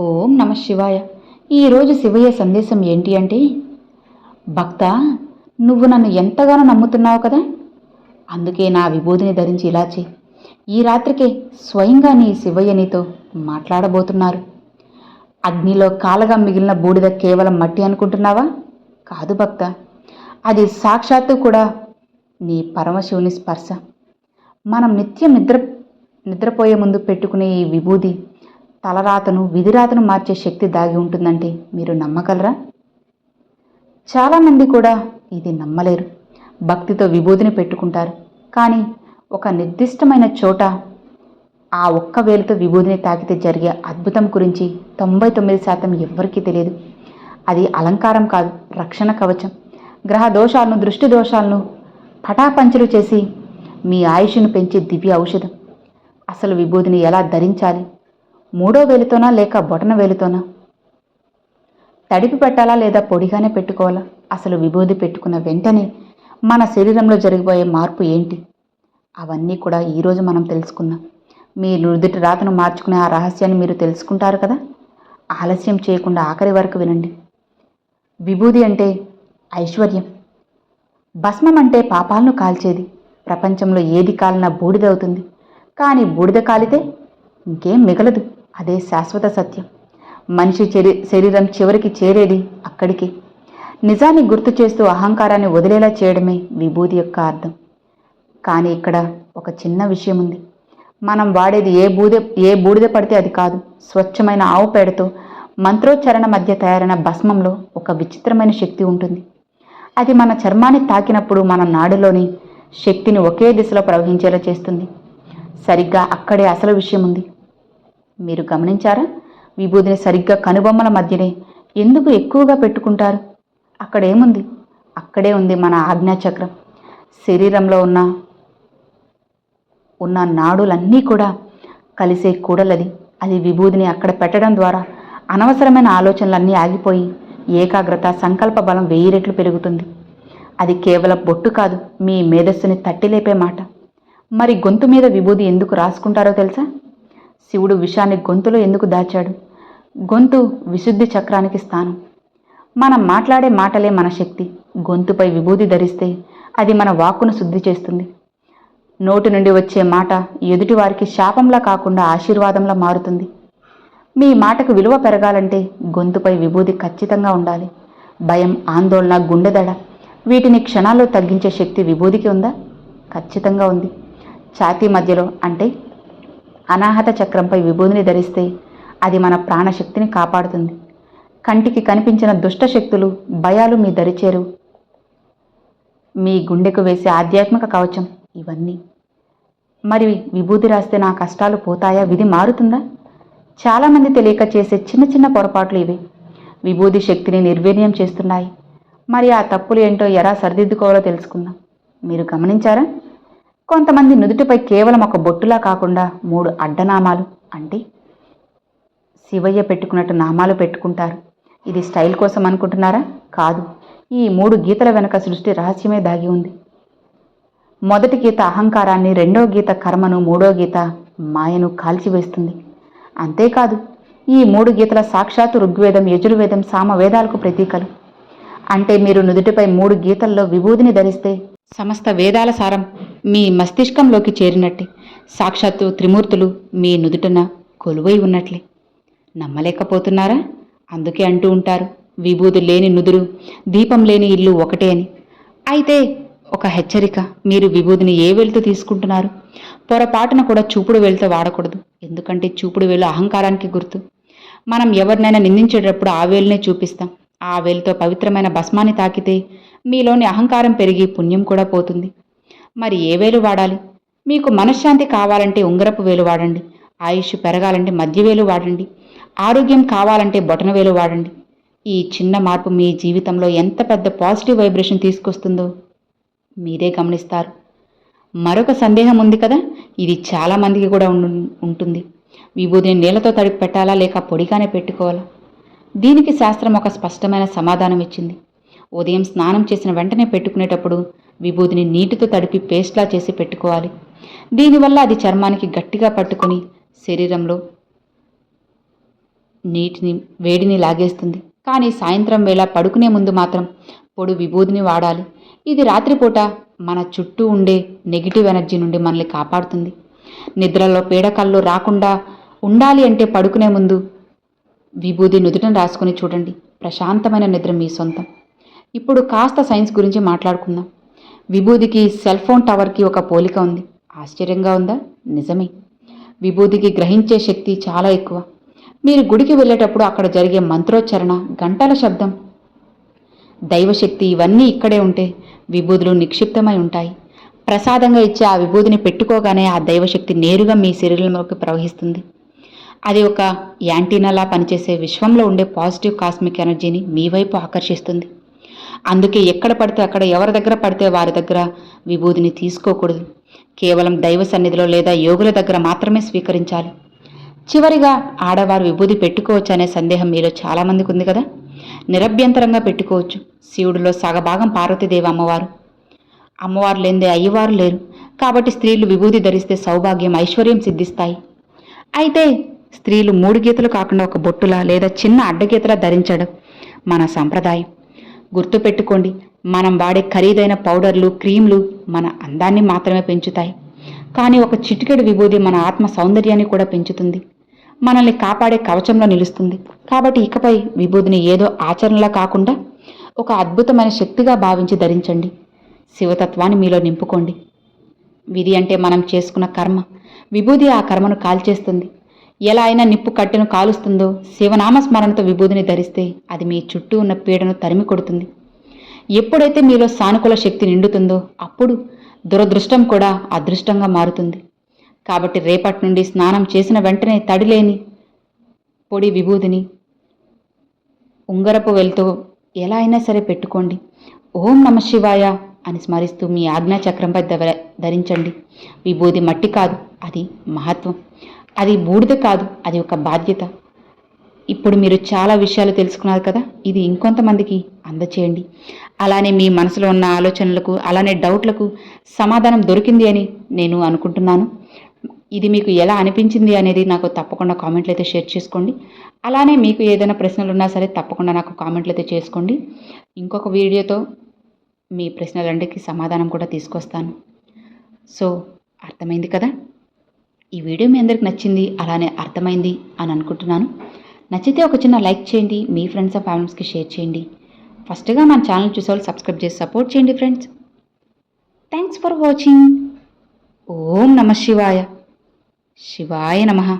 ఓం నమ శివాయ. ఈరోజు శివయ్య సందేశం ఏంటి అంటే, భక్త, నువ్వు నన్ను ఎంతగానో నమ్ముతున్నావు కదా, అందుకే నా విభూతిని ధరించి ఇలా చేయి. ఈ రాత్రికే స్వయంగా నీ శివయ్య నీతో మాట్లాడబోతున్నారు. అగ్నిలో కాలగా మిగిలిన బూడిద కేవలం మట్టి అనుకుంటున్నావా? కాదు భక్త, అది సాక్షాత్తు కూడా నీ పరమశివుని స్పర్శ. మనం నిత్యం నిద్రపోయే ముందు పెట్టుకునే ఈ విభూది తలరాతను విధిరాతను మార్చే శక్తి దాగి ఉంటుందంటే మీరు నమ్మగలరా? చాలామంది కూడా ఇది నమ్మలేరు. భక్తితో విభూతిని పెట్టుకుంటారు, కానీ ఒక నిర్దిష్టమైన చోట ఆ ఒక్క వేలుతో విభూతిని తాకితే జరిగే అద్భుతం గురించి 99% ఎవ్వరికీ తెలియదు. అది అలంకారం కాదు, రక్షణ కవచం. గ్రహ దోషాలను, దృష్టి దోషాలను పటాపంచలు చేసి మీ ఆయుష్ను పెంచే దివ్య ఔషధం. అసలు విభూతిని ఎలా ధరించాలి? మూడో వేలుతోనా లేక బొటన వేలుతోనా? తడిపి పెట్టాలా లేదా పొడిగానే పెట్టుకోవాలా? అసలు విభూది పెట్టుకున్న వెంటనే మన శరీరంలో జరిగిపోయే మార్పు ఏంటి? అవన్నీ కూడా ఈరోజు మనం తెలుసుకుందాం. మీ నుదుటి రాతను మార్చుకునే ఆ రహస్యాన్ని మీరు తెలుసుకుంటారు కదా. ఆలస్యం చేయకుండా ఆఖరి వరకు వినండి. విభూది అంటే ఐశ్వర్యం, భస్మం అంటే పాపాలను కాల్చేది. ప్రపంచంలో ఏది కాలినా బూడిదవుతుంది, కానీ బూడిద కాలితే ఇంకేం మిగలదు. అదే శాశ్వత సత్యం. మనిషి శరీరం చివరికి చేరేది అక్కడికి. నిజాన్ని గుర్తు చేస్తూ అహంకారాన్ని వదిలేలా చేయడమే విభూతి యొక్క అర్థం. కానీ ఇక్కడ ఒక చిన్న విషయం ఉంది. మనం వాడేది ఏ బూడిద పడితే అది కాదు. స్వచ్ఛమైన ఆవు పేడతో మంత్రోచ్చారణ మధ్య తయారైన భస్మంలో ఒక విచిత్రమైన శక్తి ఉంటుంది. అది మన చర్మాన్ని తాకినప్పుడు మన నాడులోని శక్తిని ఒకే దిశలో ప్రవహించేలా చేస్తుంది. సరిగ్గా అక్కడే అసలు విషయం ఉంది. మీరు గమనించారా? విభూతిని సరిగ్గా కనుబొమ్మల మధ్యనే ఎందుకు ఎక్కువగా పెట్టుకుంటారు? అక్కడేముంది? అక్కడే ఉంది మన ఆజ్ఞాచక్రం. శరీరంలో ఉన్న నాడులన్నీ కూడా కలిసే కూడలది. అది విభూతిని అక్కడ పెట్టడం ద్వారా అనవసరమైన ఆలోచనలన్నీ ఆగిపోయి ఏకాగ్రత, సంకల్ప బలం 1000 రెట్లు పెరుగుతుంది. అది కేవలం బొట్టు కాదు, మీ మేధస్సుని తట్టిలేపే మాట. మరి గొంతు మీద విభూది ఎందుకు రాసుకుంటారో తెలుసా? శివుడు విషాన్ని గొంతులో ఎందుకు దాచాడు? గొంతు విశుద్ధి చక్రానికి స్థానం. మనం మాట్లాడే మాటలే మన శక్తి. గొంతుపై విభూది ధరిస్తే అది మన వాక్కును శుద్ధి చేస్తుంది. నోటి నుండి వచ్చే మాట ఎదుటివారికి శాపంలా కాకుండా ఆశీర్వాదంలా మారుతుంది. మీ మాటకు విలువ పెరగాలంటే గొంతుపై విభూది ఖచ్చితంగా ఉండాలి. భయం, ఆందోళన, గుండెదడ వీటిని క్షణాల్లో తగ్గించే శక్తి విభూదికి ఉందా? ఖచ్చితంగా ఉంది. ఛాతీ మధ్యలో అంటే అనాహత చక్రంపై విభూదిని ధరిస్తే అది మన ప్రాణశక్తిని కాపాడుతుంది. కంటికి కనిపించిన దుష్ట శక్తులు, భయాలు మీ దరిచేరు. మీ గుండెకు వేసే ఆధ్యాత్మిక కవచం ఇవన్నీ. మరి విభూది రాస్తే నా కష్టాలు పోతాయా? విధి మారుతుందా? చాలామంది తెలియక చేసే చిన్న చిన్న పొరపాట్లు ఇవి విభూది శక్తిని నిర్వీర్యం చేస్తున్నాయి. మరి ఆ తప్పులు ఏంటో ఎలా సరిదిద్దుకోవాలో తెలుసుకుందాం. మీరు గమనించారా? కొంతమంది నుదుటిపై కేవలం ఒక బొట్టులా కాకుండా 3 అడ్డనామాలు అంటే శివయ్య పెట్టుకున్నట్టు నామాలు పెట్టుకుంటారు. ఇది స్టైల్ కోసం అనుకుంటున్నారా? కాదు. ఈ 3 గీతల వెనుక సృష్టి రహస్యమే దాగి ఉంది. మొదటి గీత అహంకారాన్ని, రెండో గీత కర్మను, మూడో గీత మాయను కాల్చివేస్తుంది. అంతేకాదు, ఈ 3 గీతల సాక్షాత్తు ఋగ్వేదం, యజుర్వేదం, సామవేదాలకు ప్రతీకలు. అంటే మీరు నుదుటిపై 3 గీతల్లో విభూదిని ధరిస్తే సమస్త వేదాల సారం మీ మస్తిష్కంలోకి చేరినట్టే. సాక్షాత్తు త్రిమూర్తులు మీ నుదుటన కొలువై ఉన్నట్లే. నమ్మలేకపోతున్నారా? అందుకే అంటూ ఉంటారు, విభూది లేని నుదురు, దీపం లేని ఇల్లు ఒకటే అని. అయితే ఒక హెచ్చరిక, మీరు విభూదిని ఏ వేలుతో తీసుకుంటున్నారు? పొరపాటున కూడా చూపుడు వేలుతో వాడకూడదు. ఎందుకంటే చూపుడు వేలు అహంకారానికి గుర్తు. మనం ఎవరినైనా నిందించేటప్పుడు ఆ వేలునే చూపిస్తాం. ఆ వేలుతో పవిత్రమైన భస్మాన్ని తాకితే మీలోని అహంకారం పెరిగి పుణ్యం కూడా పోతుంది. మరి ఏ వేలు వాడాలి? మీకు మనశ్శాంతి కావాలంటే ఉంగరపు వేలు వాడండి. ఆయుష్ పెరగాలంటే మధ్య వేలు వాడండి. ఆరోగ్యం కావాలంటే బొటన వేలు వాడండి. ఈ చిన్న మార్పు మీ జీవితంలో ఎంత పెద్ద పాజిటివ్ వైబ్రేషన్ తీసుకొస్తుందో మీరే గమనిస్తారు. మరొక సందేహం ఉంది కదా, ఇది చాలామందికి కూడా ఉంటుంది. విభూదిని నీళ్లతో తడిపి పెట్టాలా లేక పొడిగానే పెట్టుకోవాలా? దీనికి శాస్త్రం ఒక స్పష్టమైన సమాధానం ఇచ్చింది. ఉదయం స్నానం చేసిన వెంటనే పెట్టుకునేటప్పుడు విభూదిని నీటితో తడిపి పేస్ట్లా చేసి పెట్టుకోవాలి. దీనివల్ల అది చర్మానికి గట్టిగా పట్టుకుని శరీరంలో నీటిని వేడిని లాగేస్తుంది. కానీ సాయంత్రం వేళ పడుకునే ముందు మాత్రం పొడి విభూదిని వాడాలి. ఇది రాత్రిపూట మన చుట్టూ ఉండే నెగిటివ్ ఎనర్జీ నుండి మనల్ని కాపాడుతుంది. నిద్రలో పీడకళ్ళు రాకుండా ఉండాలి అంటే పడుకునే ముందు విభూది నుదుటను రాసుకుని చూడండి. ప్రశాంతమైన నిద్ర మీ సొంతం. ఇప్పుడు కాస్త సైన్స్ గురించి మాట్లాడుకుందాం. విభూదికి సెల్ ఫోన్ టవర్కి ఒక పోలిక ఉంది. ఆశ్చర్యంగా ఉందా? నిజమే. విభూదికి గ్రహించే శక్తి చాలా ఎక్కువ. మీరు గుడికి వెళ్ళేటప్పుడు అక్కడ జరిగే మంత్రోచ్చరణ, గంటల శబ్దం, దైవశక్తి ఇవన్నీ ఇక్కడే ఉంటే విభూదులు నిక్షిప్తమై ఉంటాయి. ప్రసాదంగా ఇచ్చే ఆ విభూదిని పెట్టుకోగానే ఆ దైవశక్తి నేరుగా మీ శరీరంలోకి ప్రవహిస్తుంది. అది ఒక యాంటీనాలా పనిచేసే విశ్వంలో ఉండే పాజిటివ్ కాస్మిక్ ఎనర్జీని మీ వైపు ఆకర్షిస్తుంది. అందుకే ఎక్కడ పడితే అక్కడ, ఎవరి దగ్గర పడితే వారి దగ్గర విభూదిని తీసుకోకూడదు. కేవలం దైవ సన్నిధిలో లేదా యోగుల దగ్గర మాత్రమే స్వీకరించాలి. చివరిగా, ఆడవారు విభూది పెట్టుకోవచ్చు అనే సందేహం మీలో చాలామందికి ఉంది కదా? నిరభ్యంతరంగా పెట్టుకోవచ్చు. శివుడిలో సగభాగం పార్వతీదేవి అమ్మవారు లేనిదే అయ్యవారు లేరు. కాబట్టి స్త్రీలు విభూది ధరిస్తే సౌభాగ్యం, ఐశ్వర్యం సిద్ధిస్తాయి. అయితే స్త్రీలు 3 గీతలు కాకుండా ఒక బొట్టులా లేదా చిన్న అడ్డగీతలా ధరించడం మన సంప్రదాయం. గుర్తుపెట్టుకోండి, మనం వాడే ఖరీదైన పౌడర్లు, క్రీంలు మన అందాన్ని మాత్రమే పెంచుతాయి. కానీ ఒక చిటికెడు విభూది మన ఆత్మ సౌందర్యాన్ని కూడా పెంచుతుంది, మనల్ని కాపాడే కవచంలో నిలుస్తుంది. కాబట్టి ఇకపై విభూదిని ఏదో ఆచరణలా కాకుండా ఒక అద్భుతమైన శక్తిగా భావించి ధరించండి. శివతత్వాన్ని మీలో నింపుకోండి. విధి అంటే మనం చేసుకున్న కర్మ. విభూది ఆ కర్మను కాల్చేస్తుంది. ఎలా అయినా నిప్పు కట్టెను కాలుస్తుందో, శివనామస్మరణతో విభూదిని ధరిస్తే అది మీ చుట్టూ ఉన్న పీడను తరిమి కొడుతుంది. ఎప్పుడైతే మీలో సానుకూల శక్తి నిండుతుందో అప్పుడు దురదృష్టం కూడా అదృష్టంగా మారుతుంది. కాబట్టి రేపటి నుండి స్నానం చేసిన వెంటనే తడిలేని పొడి విభూదిని ఉంగరపు వెలుతో ఎలా అయినా సరే పెట్టుకోండి. ఓం నమ శివాయ అని స్మరిస్తూ మీ ఆజ్ఞాచక్రంపై ధరించండి. విభూది మట్టి కాదు, అది మహత్వం. అది బూడిద కాదు, అది ఒక బాధ్యత. ఇప్పుడు మీరు చాలా విషయాలు తెలుసుకున్నారు కదా? ఇది ఇంకొంతమందికి అందచేయండి. అలానే మీ మనసులో ఉన్న ఆలోచనలకు, అలానే డౌట్లకు సమాధానం దొరికింది అని నేను అనుకుంటున్నాను. ఇది మీకు ఎలా అనిపించింది అనేది నాకు తప్పకుండా కామెంట్లు అయితే షేర్ చేసుకోండి. అలానే మీకు ఏదైనా ప్రశ్నలు ఉన్నా సరే తప్పకుండా నాకు కామెంట్లు అయితే చేసుకోండి. ఇంకొక వీడియోతో మీ ప్రశ్నలన్నిటికీ సమాధానం కూడా తీసుకొస్తాను. సో అర్థమైంది కదా? ఈ వీడియో మీ అందరికి నచ్చింది, అలానే అర్థమైంది అని అనుకుంటున్నాను. నచ్చితే ఒక చిన్న లైక్ చేయండి, మీ ఫ్రెండ్స్ అండ్ ఫ్యామిలీస్కి షేర్ చేయండి. ఫస్ట్గా మన ఛానల్ చూసేవాళ్ళు సబ్స్క్రైబ్ చేసి సపోర్ట్ చేయండి ఫ్రెండ్స్. Thanks for watching. ఓం నమ శివాయ. శివాయ నమః.